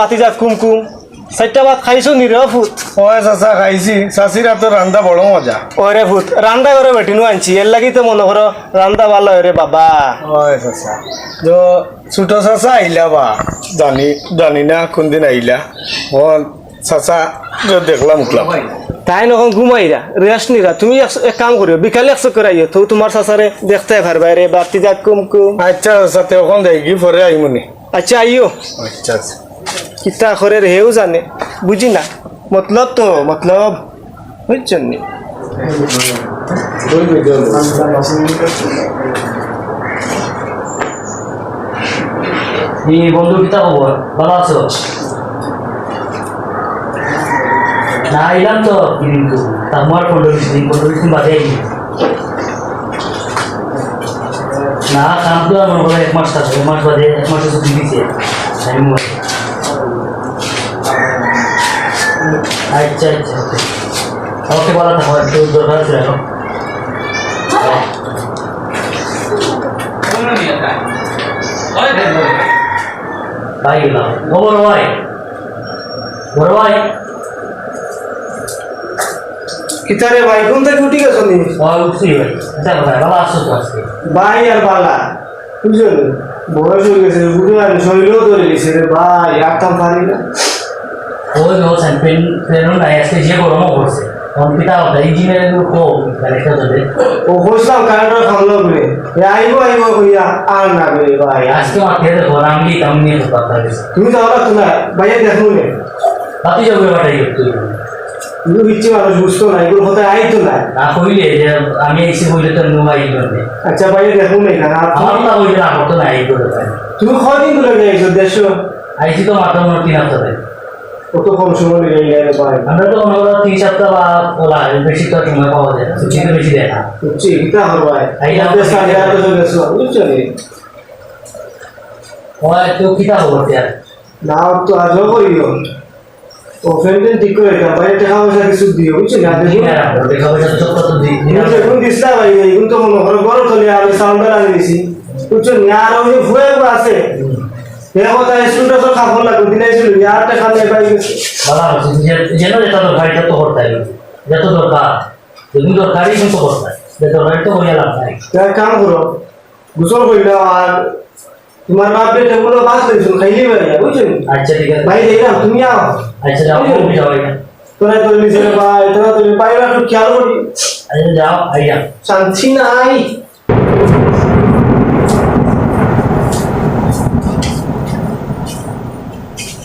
বাতিজাত কুমকুম 4টা ভাত খাইছো নি রে ফুত? ওই চাচা খাইছি, চাচিরা তো রান্দা বড় মজা। ওরে ফুত রান্দা করে বেটিনু আনছি এর লাগি তো মনে করো রান্দা ভালো রে বাবা। ওই চাচা তো ছোট চাচা আইলা বা জানি না কোনদিন আইলা ও চাচা দেখলাম উঠলাম তাই নখন ঘুমাইরা রেস্ট নিরা তুমি এক কাম করিও বিকালে 100 করে আইও তো তোমার চাচারে দেখতে পারবা রে বাতিজাত কুমকুম। আচ্ছা চাচা তে ওখান দেখি পরে আইমনি। আচ্ছা আইও আচ্ছা কিতা করে রেও জানে বুঝি না মতলব তো মতলব বুঝছেন নি। এই বন্ধু কিতা খবর ভালো আছো? না আইলাম তো কিন্তু আমার 15-20 বাদে আইলি না কাম তো আমার বলে 1 মাস থাকে 1 মাস বাদে 1 মাসে ছুটি দিছে আমি আচ্ছা আচ্ছা ওকে বলা থাকো একটু দরকার ছিল ভাই গেলাম বড় ভাই কিতা রে ভাই কোন থেকে উঠি গেছো নি? উঠছি ভাই আচ্ছা ভাই ভালো আছো তো আজকে? ভাই আর বালা বুঝছেন বয়স হয়ে গেছে বুঝে আর শরীরও ধরে গেছে রে ভাই আটকাম পারি না। ওই বলছেন প্লেন নাই আজকে যে গরমও পড়ছে কম্পিউটার ইঞ্জিনিয়ারিং কো কালেক্টর যাবে ও বসলাম কারেন্টর খামলো বলে আইবো কইয়া আর না রে ভাই আজকে মাঠে দেখো রামলি কাম নিয়ে তো কথা বলছে তুমি যাও না তুমি ভাইয়া দেখো নে বাতি যাবে বাটাই তুই তুমি বিচ্ছি মানুষ বুঝতো না এগুলো হতে আইতো না না কইলে যে আমি এসে বললে তো মোবাইল করবে আচ্ছা ভাইয়া দেখো নে না আমার তো বললে না করতে না এই করে তুমি কয়দিন ধরে যাইছো দেশো? আইছি তো মাত্র 3 সপ্তাহ কত কম সময় লেগে গেলে ভাই আমরা তো মনে করো 3 সপ্তাহ বা বলা বেশি তো সময় পাওয়া যায় না ছুটি তো বেশি দেয় না বুঝছি কিতা হল ভাই এই আমাদের সাথে আর তো গেছো বুঝছো নি ওই তো কিতা খবর यार না তো আজও কইও ও ফ্রেন্ডের ঠিক করে এটা ভাই টাকা পয়সা কিছু দিও বুঝছো না দেখো দেখা পয়সা তো কত দিই এখন দিছলা ভাই এখন তো মনে করো বড় চলে আমি সাউন্ডার আনি দিছি বুঝছো না আর ওই ফুয়ে আছে দেখো তাই স্টুডেন্ট তো খাবো না দিলাইছিল আর টাকা নেই ভাই ভালো আছে যেন যেটা তো ভাইটা তো করতে হবে যত দরকার যদি দরকারই কিন্তু করতে হয় যে দরকার তো হয়ে লাভ নাই এক কাম করো গোসল কইলো আর তোমার বাপরে টেবুলো বাস লইছো খাইলি ভাই বুঝছো আচ্ছা ঠিক আছে ভাই দেখলাম তুমি আও আচ্ছা যাও তুমি যাও আইয়া তোরা তো নিছে ভাই তোরা তো পাইরা একটু খেয়াল করি আচ্ছা যাও আইয়া শান্তি নাই